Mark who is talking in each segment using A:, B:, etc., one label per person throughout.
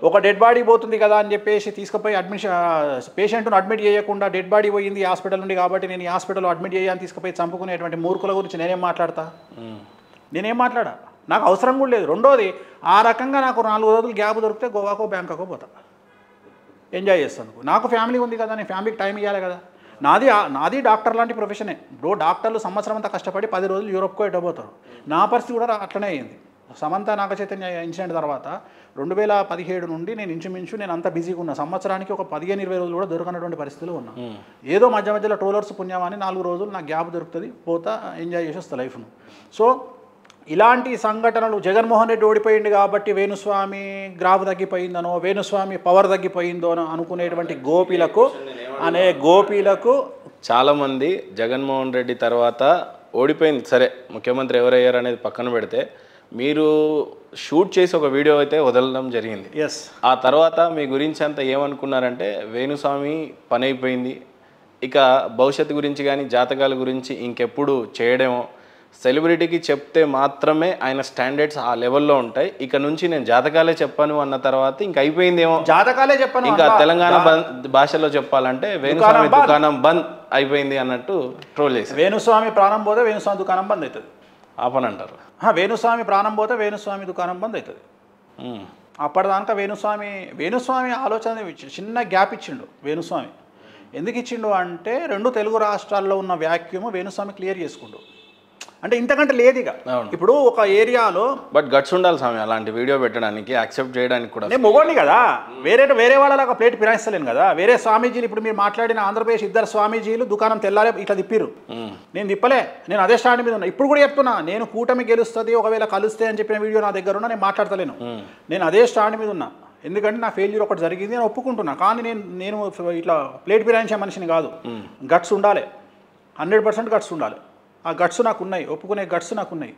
A: ఒక dead body పోతుంది కదా అని చెప్పేసి తీసుకుపోయి పేషెంట్ను అడ్మిట్ చేయకుండా డెడ్ బాడీ పోయింది హాస్పిటల్ నుండి కాబట్టి నేను ఈ హాస్పిటల్లో అడ్మిట్ చేయని తీసుకుపోయి చంపుకునేటువంటి మూర్ఖుల గురించి నేనేం మాట్లాడతా? నేనేం మాట్లాడా? నాకు అవసరం కూడా లేదు. రెండోది, ఆ రకంగా నాకు 4 రోజులు గ్యాప్ దొరికితే గోవాకో బ్యాంకాకో పోతా, ఎంజాయ్ చేస్తాను. నాకు ఫ్యామిలీ ఉంది కదా, నేను ఫ్యామిలీకి టైం ఇవ్వాలి కదా. నాది డాక్టర్ లాంటి ప్రొఫెషనే బ్రో. డాక్టర్లు సంవత్సరం అంతా కష్టపడి 10 రోజులు యూరోప్కో ఎట్టబోతారు. నా పరిస్థితి కూడా అట్లనే అయింది. సమంత నాగచైతన్య ఇన్సిడెంట్ తర్వాత 2017 నుండి నేను ఇంచుమించు నేను అంత బిజీగా ఉన్నా. సంవత్సరానికి ఒక 15-20 రోజులు కూడా దొరకనటువంటి పరిస్థితులు ఉన్నా. ఏదో మధ్యలో ట్రోలర్స్ పుణ్యమాని 4 రోజులు నాకు గ్యాప్ దొరుకుతుంది, పోతా ఎంజాయ్ చేసి వస్తా లైఫ్ను. సో ఇలాంటి సంఘటనలు, జగన్మోహన్ రెడ్డి ఓడిపోయింది కాబట్టి వేణుస్వామి గ్రాఫ్ తగ్గిపోయిందనో, వేణుస్వామి పవర్ తగ్గిపోయిందో అనుకునేటువంటి గోపీలకు
B: చాలామంది జగన్మోహన్ రెడ్డి తర్వాత ఓడిపోయింది సరే, ముఖ్యమంత్రి ఎవరయ్యారు అనేది పక్కన పెడితే, మీరు షూట్ చేసి ఒక వీడియో అయితే వదలడం జరిగింది. ఆ తర్వాత మీ గురించి అంతా ఏమనుకున్నారంటే వేణుస్వామి పని అయిపోయింది, ఇక భవిష్యత్తు గురించి కానీ జాతకాల గురించి ఇంకెప్పుడు చేయడమో, సెలబ్రిటీకి చెప్తే మాత్రమే ఆయన స్టాండర్డ్స్ ఆ లెవెల్లో ఉంటాయి, ఇక నుంచి నేను జాతకాలే చెప్పాను అన్న తర్వాత ఇంక అయిపోయిందేమో,
A: జాతకాలే చెప్పాను
B: ఇంకా తెలంగాణ భాషలో చెప్పాలంటే వేణుస్వామి దుకాణం బంద్ అయిపోయింది అన్నట్టు ట్రోల్ చేసి,
A: వేణుస్వామి ప్రాణం పోతే వేణుస్వామి దుకాణం బంద్ అవుతుంది
B: ఆపనంటారు.
A: వేణుస్వామి ప్రాణం పోతే వేణుస్వామి దుకాణం బంద్ అవుతుంది. అప్పటిదాకా వేణుస్వామి ఆలోచన చిన్న గ్యాప్ ఇచ్చిండు. వేణుస్వామి ఎందుకు ఇచ్చిండు అంటే 2 తెలుగు రాష్ట్రాల్లో ఉన్న వ్యాక్యూమ్ వేణుస్వామి క్లియర్ చేసుకుండు. అంటే ఇంతకంటే లేదు ఇక. ఇప్పుడు ఒక ఏరియాలో
B: బట్ గట్స్ ఉండాలి స్వామి అలాంటి వీడియో పెట్టడానికి, యాక్సెప్ట్ చేయడానికి కూడా.
A: నేను మొగోడిని కదా, వేరే వాళ్ళలాగా ప్లేట్ ఫిరాయిస్తలేను కదా. వేరే స్వామీజీలు, ఇప్పుడు మీరు మాట్లాడిన ఆంధ్రప్రదేశ్ 2 స్వామీజీలు దుకాణం తెల్లారే ఇట్లా తిప్పిరు, నేను తిప్పలే. నేను అదే స్టాండ్ మీద ఉన్నా. ఇప్పుడు కూడా చెప్తున్నా, నేను కూటమి గెలుస్తుంది ఒకవేళ కలుస్తే అని చెప్పిన వీడియో నా దగ్గర ఉన్నా, నేను మాట్లాడతలేను. నేను అదే స్టాండ్ మీద ఉన్నా. ఎందుకంటే నా ఫెయిల్యూర్ ఒకటి జరిగింది, నేను ఒప్పుకుంటున్నా. కానీ నేను ఇట్లా ప్లేట్ ఫిరాయించే మనిషిని కాదు. గట్స్ ఉండాలి, 100% గట్స్ ఉండాలి. ఆ గట్స్ నాకు ఉన్నాయి, ఒప్పుకునే గట్స్ నాకు ఉన్నాయి.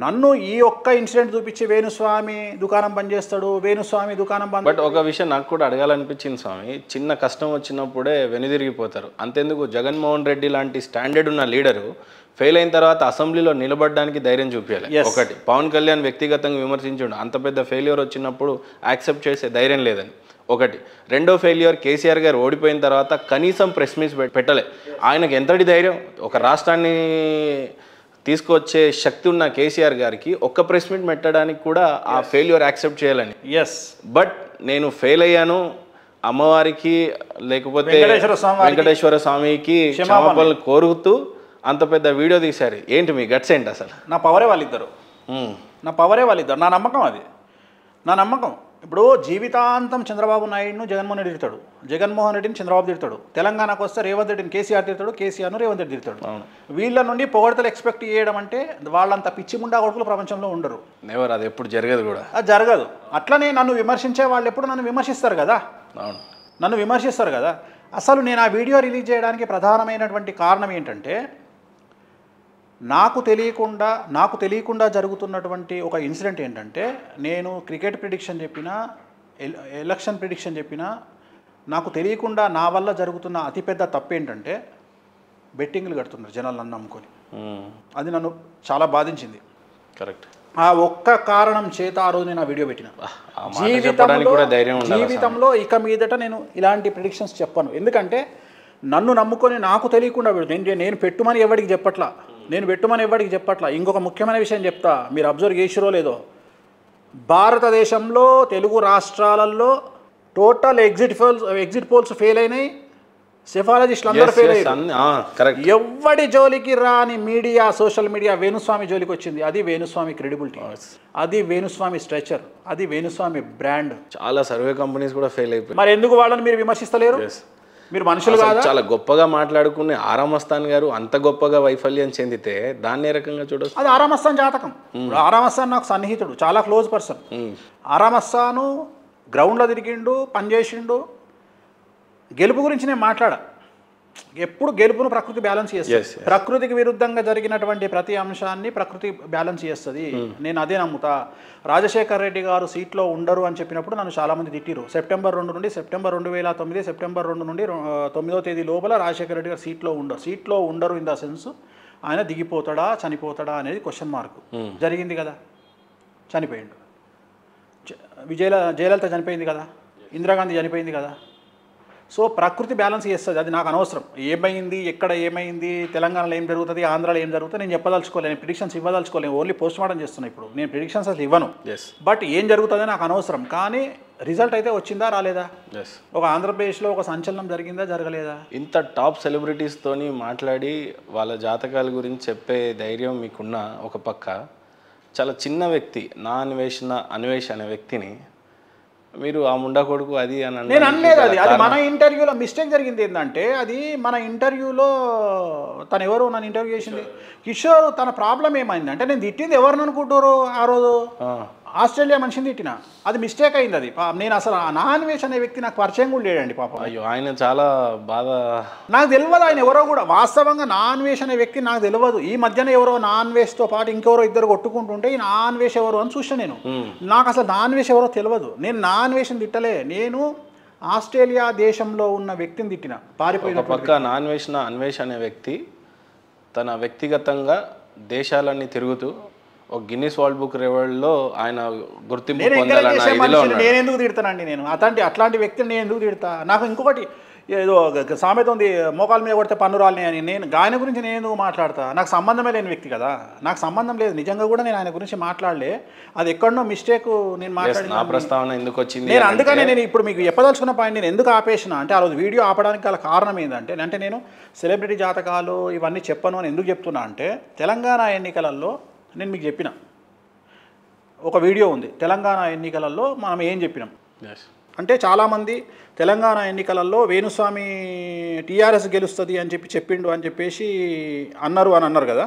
A: నన్ను ఈ ఒక్క ఇన్సిడెంట్ చూపించి వేణుస్వామి దుకాణం బంద్ చేస్తాడు, వేణుస్వామి దుకాణం బంద్.
B: బట్ ఒక విషయం నాకు కూడా అడగాలనిపించింది స్వామి, చిన్న కష్టం వచ్చినప్పుడే వెనుదిరిగిపోతారు. అంతెందుకు జగన్మోహన్ రెడ్డి లాంటి స్టాండర్డ్ ఉన్న లీడరు ఫెయిల్ అయిన తర్వాత అసెంబ్లీలో నిలబడడానికి ధైర్యం చూపించాలి. ఒకటి, పవన్ కళ్యాణ్ వ్యక్తిగతంగా విమర్శించండు, అంత పెద్ద ఫెయిల్యూర్ వచ్చినప్పుడు యాక్సెప్ట్ చేసే ధైర్యం లేదని ఒకటి. రెండో ఫెయిల్యూర్, కేసీఆర్ గారు ఓడిపోయిన తర్వాత కనీసం ప్రెస్ మీట్ పెట్టలే. ఆయనకు ఎంతటి ధైర్యం, ఒక రాష్ట్రాన్ని తీసుకొచ్చే శక్తి ఉన్న కేసీఆర్ గారికి ఒక్క ప్రెస్ మీట్ పెట్టడానికి కూడా ఆ ఫెయిల్యూర్ యాక్సెప్ట్ చేయాలని. బట్ నేను ఫెయిల్ అయ్యాను, అమ్మవారికి లేకపోతే వెంకటేశ్వర స్వామికి క్షమాపణలు కోరుతూ అంత పెద్ద వీడియో తీశారు. ఏంటి మీ గట్స్ ఏంటి అసలు?
A: నా పవరే వాళ్ళిద్దరు, నా నమ్మకం అది, నా నమ్మకం. ఇప్పుడు జీవితాంతం చంద్రబాబు నాయుడును జగన్మోహన్ రెడ్డి తిడతాడు, జగన్మోహన్ రెడ్డిని చంద్రబాబు తిడతాడు. తెలంగాణకు వస్తే రేవంత్ రెడ్డిని కేసీఆర్ తిడతాడు, కేసీఆర్ను రేవంత్ రెడ్డి తిడతాడు. వీళ్ళ నుండి పొగడతలు ఎక్స్పెక్ట్ చేయడం అంటే వాళ్ళంత పిచ్చి ముండా కొడుకులు ప్రపంచంలో ఉండరు.
B: నెవర్, అది ఎప్పుడు జరగదు కూడా,
A: అది జరగదు. అట్లనే నన్ను విమర్శించే వాళ్ళు ఎప్పుడు నన్ను విమర్శిస్తారు కదా. అసలు నేను ఆ వీడియో రిలీజ్ చేయడానికి ప్రధానమైనటువంటి కారణం ఏంటంటే, నాకు తెలియకుండా జరుగుతున్నటువంటి ఒక ఇన్సిడెంట్ ఏంటంటే, నేను క్రికెట్ ప్రిడిక్షన్ చెప్పినా, ఎలక్షన్ ప్రిడిక్షన్ చెప్పినా, నాకు తెలియకుండా నా వల్ల జరుగుతున్న అతిపెద్ద తప్పు ఏంటంటే బెట్టింగ్లు కడుతున్నారు జనాలు నన్ను నమ్ముకొని. అది నన్ను చాలా బాధించింది.
B: కరెక్ట్.
A: ఆ ఒక్క కారణం చేత ఆ రోజు నేను ఆ వీడియో పెట్టిన. జీవితంలో ఇక మీదట నేను ఇలాంటి ప్రిడిక్షన్స్ చెప్పను. ఎందుకంటే నన్ను నమ్ముకొని నాకు తెలియకుండా నేను పెట్టుమని ఎవరికి చెప్పట్లా. ఇంకొక ముఖ్యమైన విషయం చెప్తా, మీరు అబ్జర్వ్ చేసిరో లేదో, భారతదేశంలో తెలుగు రాష్ట్రాలలో టోటల్ ఎగ్జిట్ పోల్స్ ఫెయిల్ అయినాయి, సెఫాలజిస్టులు అందరూ ఫెయిల్ అయ్యారు. ఎవడి జోలికి రాని మీడియా, సోషల్ మీడియా వేణుస్వామి జోలికి వచ్చింది. అది వేణుస్వామి క్రెడిబిలిటీ, అది వేణుస్వామి స్ట్రెచర్, అది వేణుస్వామి బ్రాండ్.
B: చాలా సర్వే కంపెనీస్ కూడా ఫెయిల్ అయిపోయాయి.
A: మరి ఎందుకు వాళ్ళని మీరు విమర్శిస్తలేరు? మీరు మనుషులు కాదా?
B: చాలా గొప్పగా మాట్లాడుకునే ఆరామస్థాన్ గారు అంత గొప్పగా వైఫల్యం చెందితే దాన్ని ఏ రకంగా చూడొచ్చు?
A: అది ఆరామస్థాన్ జాతకం. ఆరామస్థాన్ నాకు సన్నిహితుడు, చాలా క్లోజ్ పర్సన్. ఆరామస్థాను గ్రౌండ్లో తిరిగిండు, పనిచేసిండు. గెలుపు గురించి నేను మాట్లాడా. ఎప్పుడు గెలుపును ప్రకృతి బ్యాలెన్స్ చేస్తుంది. ప్రకృతికి విరుద్ధంగా జరిగినటువంటి ప్రతి అంశాన్ని ప్రకృతి బ్యాలెన్స్ చేస్తుంది. నేను అదే నమ్ముతా. రాజశేఖర్ రెడ్డి గారు సీట్లో ఉండరు అని చెప్పినప్పుడు నన్ను చాలామంది తిట్టిరు. సెప్టెంబర్ 2 నుండి సెప్టెంబర్ 2009 సెప్టెంబర్ 2 నుండి 9వ తేదీ లోపల రాజశేఖర్ రెడ్డి గారు సీట్లో ఉండరు ఇన్ ద సెన్స్ ఆయన దిగిపోతాడా చనిపోతాడా అనేది క్వశ్చన్ మార్క్. జరిగింది కదా, చనిపోయిండు. జయలలిత చనిపోయింది కదా, ఇందిరాగాంధీ చనిపోయింది కదా. సో ప్రకృతి బ్యాలెన్స్ చేస్తుంది, అది నాకు అనవసరం. ఏమైంది, ఎక్కడ ఏమైంది, తెలంగాణలో ఏం జరుగుతుంది, ఆంధ్రాలో ఏం జరుగుతుంది నేను చెప్పదలుచుకోలేను, నేను ప్రిడిక్షన్స్ ఇవ్వదలుచుకోలేను, ఓన్లీ పోస్ట్ మార్టం చేస్తున్నా ఇప్పుడు. నేను ప్రిడిక్షన్స్ అసలు ఇవ్వను. బట్ ఏం జరుగుతుందో నాకు అనవసరం. కానీ రిజల్ట్ అయితే వచ్చిందా రాలేదా, ఒక ఆంధ్రప్రదేశ్లో ఒక సంచలనం జరిగిందా జరగలేదా?
B: ఇంత టాప్ సెలబ్రిటీస్తోని మాట్లాడి వాళ్ళ జాతకాల గురించి చెప్పే ధైర్యం మీకున్న ఒక పక్క, చాలా చిన్న వ్యక్తి అన్వేష్ అనే వ్యక్తిని మీరు ఆ ముండా కొడుకు అది అని
A: నేను అనలేదు. అది మన ఇంటర్వ్యూలో మిస్టేక్ జరిగింది. ఏంటంటే అది మన ఇంటర్వ్యూలో తను ఎవరు నన్ను ఇంటర్వ్యూ చేసింది కిషోర్, తన ప్రాబ్లం ఏమైందంటే నేను తిట్టింది ఎవరిని అనుకుంటారు ఆ రోజు, ఆస్ట్రేలియా మనిషిని తిట్టిన, అది మిస్టేక్ అయింది. అది నేను అసలు నాన్వేష్ అనే వ్యక్తి నాకు పరిచయం కూడా లేడండి పాపం.
B: అయ్యో, ఆయన చాలా బాధ,
A: నాకు తెలియదు ఆయన ఎవరో కూడా. వాస్తవంగా నాన్వేష్ అనే వ్యక్తి నాకు తెలియదు. ఈ మధ్యన ఎవరో నాన్వేష్తో పాటు ఇంకెవరో ఇద్దరు కొట్టుకుంటుంటే ఈ నాన్వేష్ ఎవరు అని చూసాను నేను. నాకు అసలు నాన్వేష్ ఎవరో తెలియదు. నేను నాన్వేష్ని తిట్టలే, నేను ఆస్ట్రేలియా దేశంలో ఉన్న వ్యక్తిని తిట్టిన, పారిపోయిన
B: పక్క. అన్వేష్ అనే వ్యక్తి తన వ్యక్తిగతంగా దేశాలన్నీ తిరుగుతూ ఒక గిన్నిస్ వరల్డ్ బుక్ రికార్డులో ఆయన గుర్తింపు పొందాలన్న.
A: నేను ఎందుకు తిడతానండి, నేను అట్లాంటి వ్యక్తిని నేను ఎందుకు తిడతా? నాకు ఇంకొకటి ఏదో సామెత ఉంది, మోకాల మీద కొడితే పన్ను రాలని అని. నేను ఆయన గురించి నేను ఎందుకు మాట్లాడతా? నాకు సంబంధమే లేని వ్యక్తి కదా, నాకు సంబంధం లేదు. నిజంగా కూడా నేను ఆయన గురించి మాట్లాడలే, అది ఎక్కడనో మిస్టేక్. నేను మాట్లాడిన
B: ప్రస్తావన ఎందుకు వచ్చింది
A: నేను అందుకనే నేను ఇప్పుడు మీకు చెప్పదలుచుకున్న పాయింట్ నేను ఎందుకు ఆపేసిన అంటే, ఆ రోజు వీడియో ఆపడానికి గల కారణం ఏంటంటే నేను సెలబ్రిటీ జాతకాలు ఇవన్నీ చెప్పను అని ఎందుకు చెప్తున్నా అంటే, తెలంగాణ ఎన్నికలలో నేను మీకు చెప్పిన ఒక వీడియో ఉంది. తెలంగాణ ఎన్నికలలో మనం ఏం చెప్పినాం అంటే, చాలామంది తెలంగాణ ఎన్నికలలో వేణుస్వామి టీఆర్ఎస్ గెలుస్తుంది అని చెప్పిండు అని చెప్పేసి అన్నారు కదా.